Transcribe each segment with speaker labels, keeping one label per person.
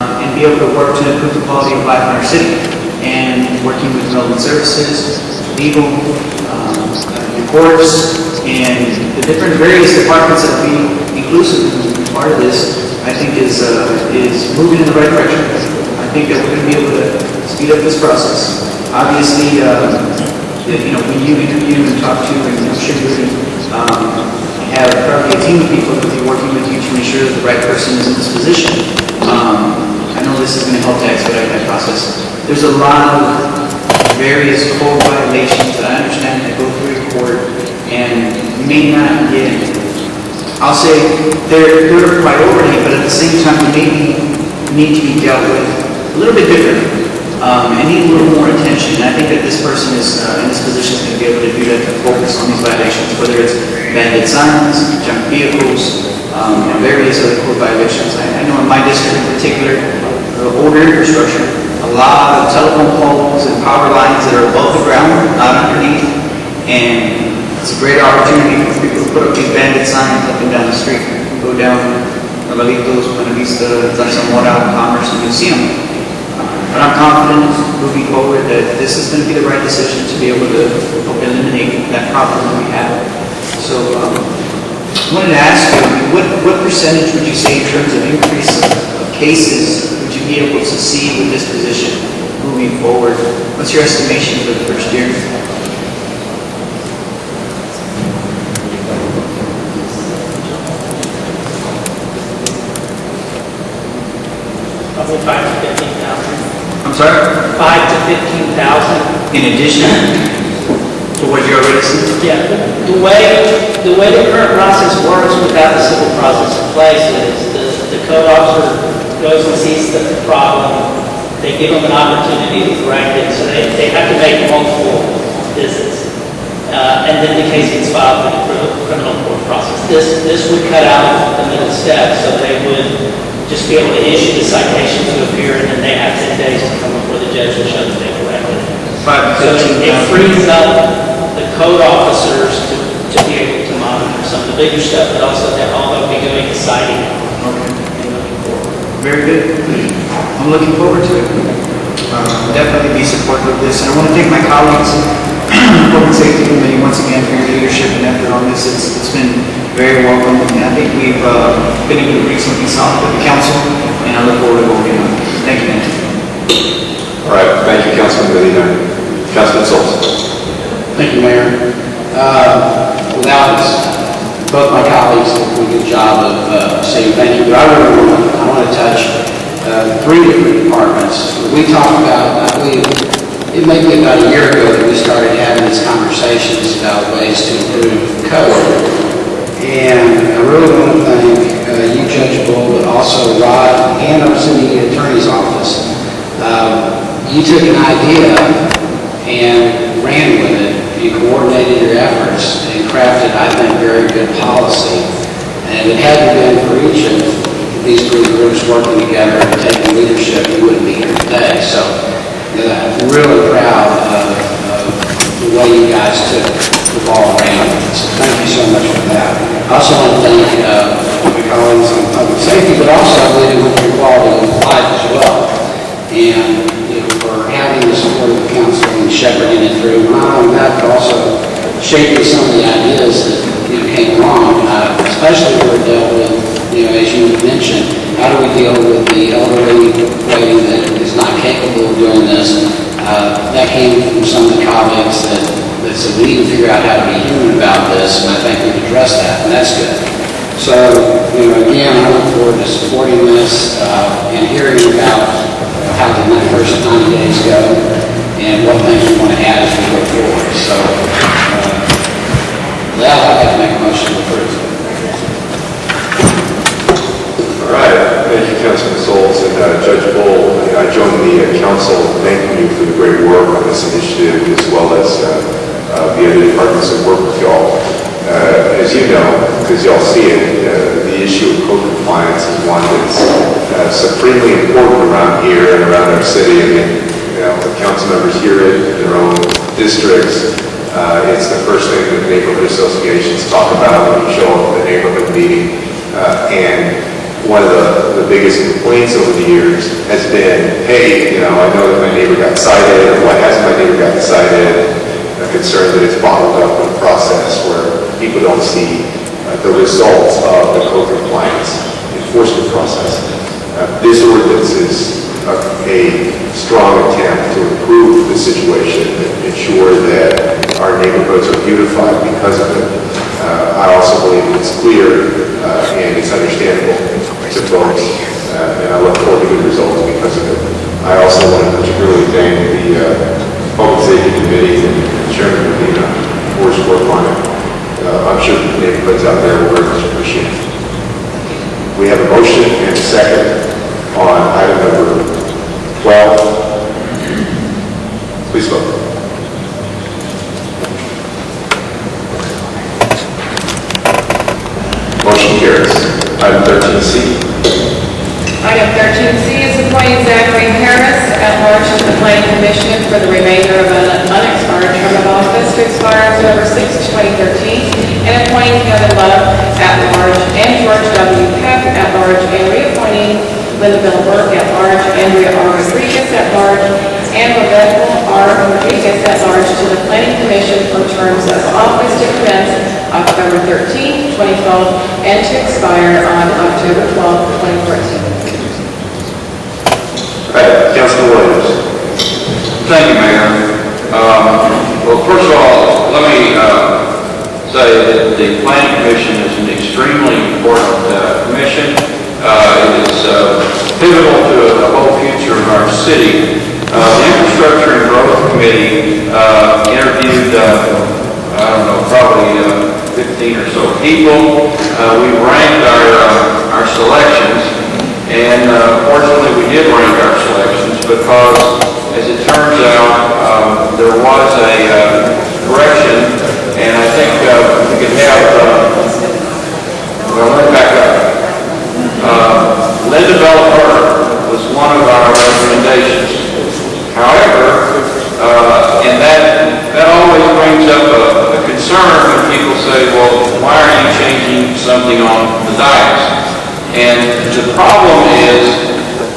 Speaker 1: and be able to work to improve the quality of life in our city. And working with relevant services, legal, courts, and the different various departments that will be inclusive in part of this, I think is moving in the right direction. I think that we're going to be able to speed up this process. Obviously, when you interview and talk to, and I'm sure you're going to have probably a team of people that will be working with you to ensure that the right person is in this position. I know this is going to help to expedite that process. There's a lot of various code violations that I understand that go through a court and may not get, I'll say they're a priority, but at the same time they may need to be dealt with a little bit differently and need a little more attention. And I think that this person is in this position is going to be able to do that, to focus on these violations, whether it's bandit signs, junk vehicles, and various other code violations. I know in my district in particular, older infrastructure, a lot of telephone poles and power lines that are above the ground, not underneath, and it's a great opportunity for people to put up these bandit signs up and down the street. Go down Nogalitos, Buena Vista, Zamora, Commerce, and you'll see them. But I'm confident moving forward that this is going to be the right decision to be able to help eliminate that problem that we have. So I wanted to ask you, what percentage would you say in terms of increase of cases would you be able to see with this position moving forward? What's your estimation for the first year?
Speaker 2: Probably 5 to 15,000.
Speaker 1: I'm sorry?
Speaker 2: 5 to 15,000.
Speaker 1: In addition to what you already said?
Speaker 2: Yeah, the way the current process works without the civil process in place is the code officer goes and sees the problem. They give them an opportunity to correct it, so they have to make multiple visits. And then the case gets filed with the criminal court process. This would cut out the middle step, so they would just be able to issue the citation to appear, and then they have 10 days to come before the judge and show that they corrected it.
Speaker 1: 5 to
Speaker 2: So
Speaker 1: 15,000.
Speaker 2: it frees up the code officers to be able to monitor some of the bigger stuff, but also that all they'll be doing is citing and moving forward.
Speaker 1: Very good. I'm looking forward to it. Definitely be supportive of this. And I want to thank my colleagues in the Public Safety Committee once again for your leadership and effort on this. It's been very welcome, and I think we've been able to bring something solid to the council, and I look forward to working on it. Thank you, man.
Speaker 3: All right, thank you, Councilman Medina. Councilman Schultz.
Speaker 4: Thank you, Mayor. Without both my colleagues did a pretty good job of saying thank you, but I want to touch 3 different departments. We talked about, I believe, it may be about a year ago that we started having these conversations about ways to improve code. And I really want to thank you, Judge Bull, but also Rod and our city attorney's office. You took an idea and ran with it. You coordinated your efforts and crafted, I think, very good policy. And if it hadn't been for each of these 3 groups working together and taking leadership, we wouldn't be here today. So I'm really proud of the way you guys took the ball around. So thank you so much for that. I also want to thank my colleagues on public safety, but also leading with your quality of life as well. And for having the support of the council and shepherding it through. Not only that, but also shaping some of the ideas that came along, especially where it dealt with, as you mentioned, how do we deal with the elderly waiting that is not capable of doing this? That came from some of the colleagues that said we need to figure out how to be human about this, and I think we've addressed that, and that's good. So, again, I look forward to supporting this and hearing about how the first 90 days go and what things we want to add as we go forward. So, with that, I'd like to make a motion to approve.
Speaker 3: All right, thank you, Councilman Schultz and Judge Bull. I join the council in thanking you for the great work on this initiative, as well as the other departments that work with y'all. As you know, because y'all see it, the issue of code compliance is one that's supremely important around here and around our city. I mean, the council members hear it in their own districts. It's the first thing that the neighborhood associations talk about when you show up at the neighborhood meeting. And one of the biggest complaints over the years has been, hey, you know, I know that my neighbor got cited, or why hasn't my neighbor gotten cited? A concern that it's bottled up in a process where people don't see the results of the code compliance enforcement process. This ordinance is a strong attempt to improve the situation and ensure that our neighborhoods are beautified because of it. I also believe it's clear and it's understandable to folks, and I look forward to good results because of it. I also want to particularly thank the Public Safety Committee and Chairman Medina for his work on it. I'm sure the neighborhoods out there will very much appreciate it. We have a motion and a second on item number 12. Please vote. Motion carries. Item 13C.
Speaker 5: Item 13C is appointing Zachary Harris at large to the Planning Commission for the remainder of an unexpired term of office to expire October 6, 2013, and appointing Heather Love at large and George W. Peck at large, and reappointing Linda Bell Burke at large, Andrea R. Rodriguez at large, and Rebecca R. Rodriguez at large to the Planning Commission for terms of office to commence October 13, 2012, and to expire on October 12, 2014.
Speaker 3: Councilman Williams.
Speaker 6: Thank you, Mayor. Well, first of all, let me say that the Planning Commission is an extremely important commission. It is pivotal to the whole future of our city. The Infrastructure and Growth Committee interviewed, probably 15 or so people. We ranked our selections, and fortunately we did rank our selections because, as it turns out, there was a correction, and I think we could have, well, let me back up. Linda Bell Burke was one of our recommendations. However, and that always brings up a concern when people say, well, why are you changing something on the dais? And the problem is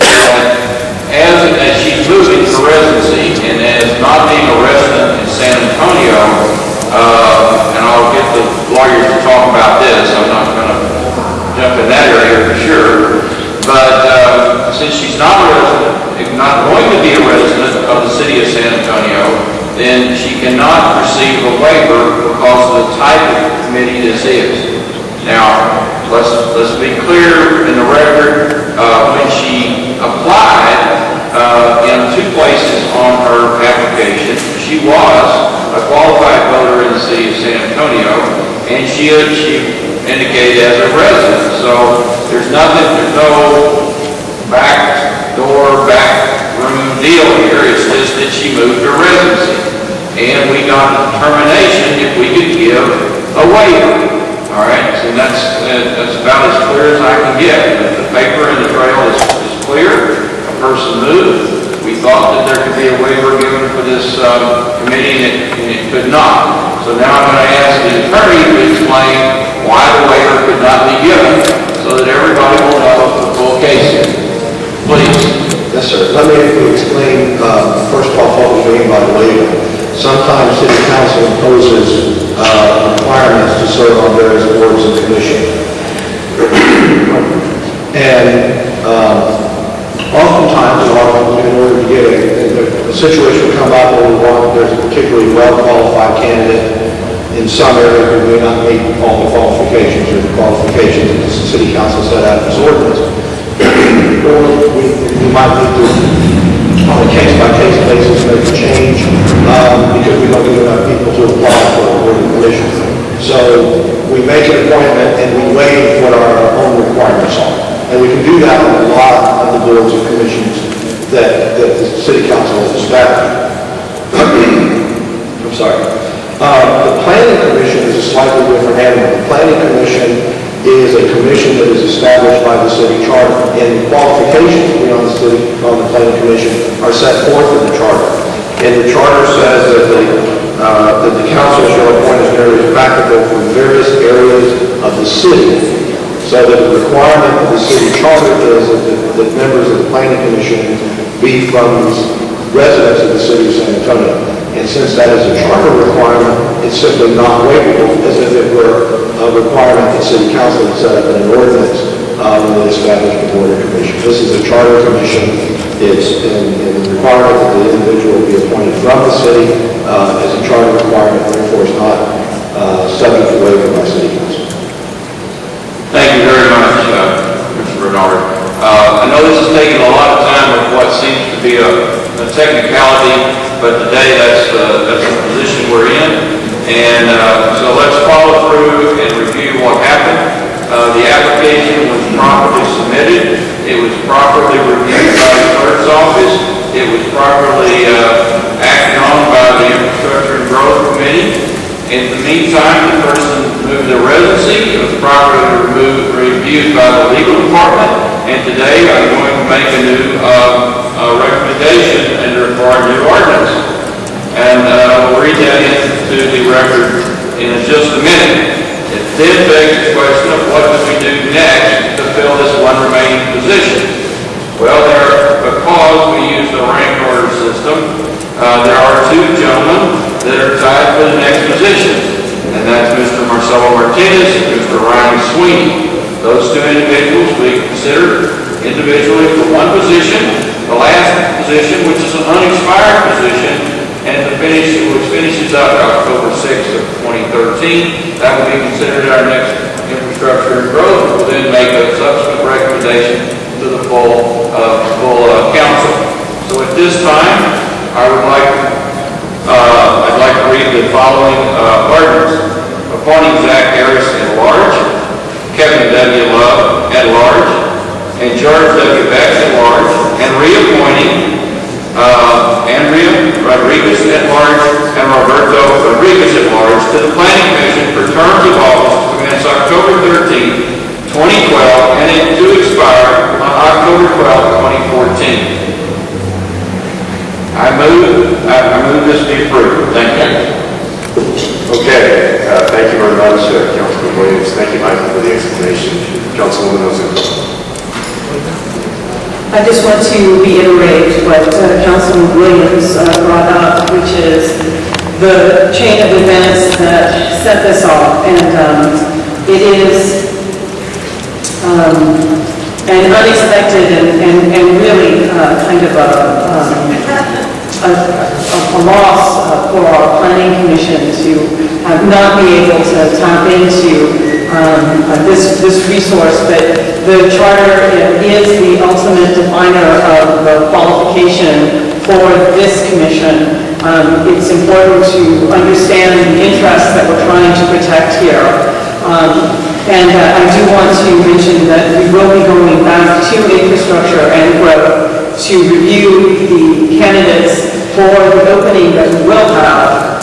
Speaker 6: that as she's moving to residency and as not being a resident in San Antonio, and I'll get the lawyers to talk about this, I'm not going to jump in that area for sure, but since she's not going to be a resident of the city of San Antonio, then she cannot receive a waiver because of the type of committee this is. Now, let's be clear in the record, when she applied in 2 places on her application, she was a qualified voter in the city of San Antonio, and she indicated as a resident. So there's no back room deal here. It's just that she moved her residency, and we got a determination if we could give a waiver. All right, so that's about as clear as I can get. The paper and the trail is clear. A person moved. We thought that there could be a waiver given for this committee, and it could not. So now I'm going to ask the attorney to explain why the waiver could not be given, so that everybody will know the full case. Please.
Speaker 7: Yes, sir. Let me explain, first off, what we mean by the waiver. Sometimes City Council imposes requirements to serve on various boards and commissions. And oftentimes, in order to get a situation will come up where there's a particularly well-qualified candidate in some area who may not meet all the qualifications or the qualifications that the City Council set out in its ordinance. Or we might need to, on a case-by-case basis, make a change because we don't get enough people to apply for a board and commission. So we make an appointment and we waive what our own requirements are. And we can do that on a lot of the boards and commissions that the City Council has established. I'm sorry. The Planning Commission is a slightly different animal. The Planning Commission is a commission that is established by the city charter, and the qualifications to be on the Planning Commission are set forth in the charter. And the charter says that the council shall appoint as various faculty from various areas of the city. So that the requirement of the city charter is that members of the planning commission be from residents of the city of San Antonio. And since that is a charter requirement, it's simply not waivable as if it were a requirement that city council had set up in an ordinance when they established the board of commission. This is a charter commission. It's in the requirement that the individual be appointed from the city as a charter requirement, therefore is not subject to waiver by city council.
Speaker 6: Thank you very much, Mr. Bernard. I know this has taken a lot of time with what seems to be a technicality, but today that's the position we're in. And so let's follow through and review what happened. The application was properly submitted. It was properly reviewed by the clerk's office. It was properly acted on by the Infrastructure and Growth Committee. In the meantime, the person moved their residency. It was properly reviewed by the legal department. And today I'm going to make a new recommendation for our new ordinance. And we'll read that into the record in just a minute. It then begs the question of what do we do next to fill this one remaining position? Well, because we use the rank order system, there are two gentlemen that are tied for the next position, and that's Mr. Marcelo Martinez and Mr. Ryan Sweeney. Those two individuals we consider individually for one position, the last position, which is an unexpired position, and which finishes up October 6th of 2013. That will be considered our next infrastructure and growth. We'll then make a subsequent recommendation to the full council. So at this time, I'd like to read the following ordinance. Appointing Zach Harris at large, Kevin W. Love at large, and George W. Beck at large, and reappointing Andrea Rodriguez at large and Roberto Rodriguez at large to the Planning Commission for terms of office to commence October 13, 2012, and to expire on October 12, 2014. I move this be approved. Thank you.
Speaker 3: Okay, thank you very much, Councilman Williams. Thank you, Michael, for the explanation. Councilwoman Ozuna.
Speaker 8: I just want to reiterate what Councilman Williams brought up, which is the chain of events that set this off. And it is an unexpected and really kind of a loss for our planning commission to not be able to tap into this resource, but the charter is the ultimate definer of the qualification for this commission. It's important to understand the interests that we're trying to protect here. And I do want to mention that we will be going back to infrastructure and growth to review the candidates for the opening that we will have,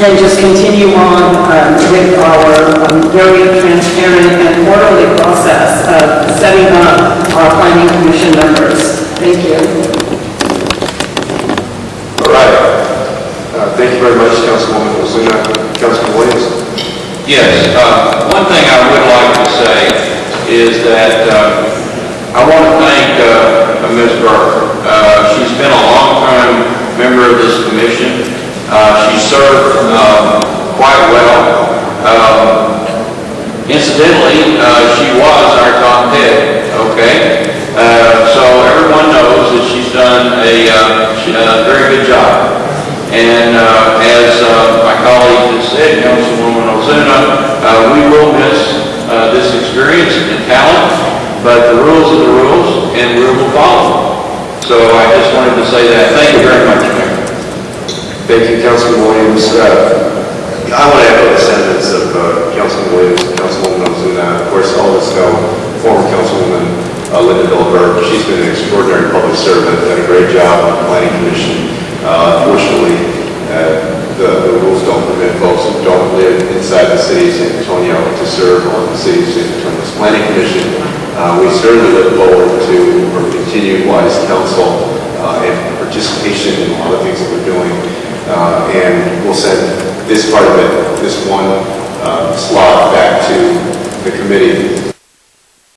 Speaker 8: and just continue on with our very transparent and orderly process of setting up our planning commission members. Thank you.
Speaker 3: All right. Thank you very much, Councilwoman Ozuna. Councilman Williams.
Speaker 6: Yes. One thing I would like to say is that I want to thank Ms. Burke. She's been a long-time member of this commission. She served quite well. Incidentally, she was our top head, okay? So everyone knows that she's done a very good job. And as my colleague has said, Councilwoman Ozuna, we will miss this experience and talent, but the rules are the rules, and we will follow. So I just wanted to say that. Thank you very much, Mayor.
Speaker 3: Thank you, Councilman Williams. I want to echo the sentiments of Councilman Williams and Councilwoman Ozuna. Of course, all of us know former Councilwoman Linda Bilderberg. She's been an extraordinary public servant, done a great job on the Planning Commission. Unfortunately, the rules don't permit folks who don't live inside the city of San Antonio to serve on the city of San Antonio's Planning Commission. We certainly look forward to her continued wise counsel and participation in all the things that we're doing. And we'll send this part of it, this one slot, back to the committee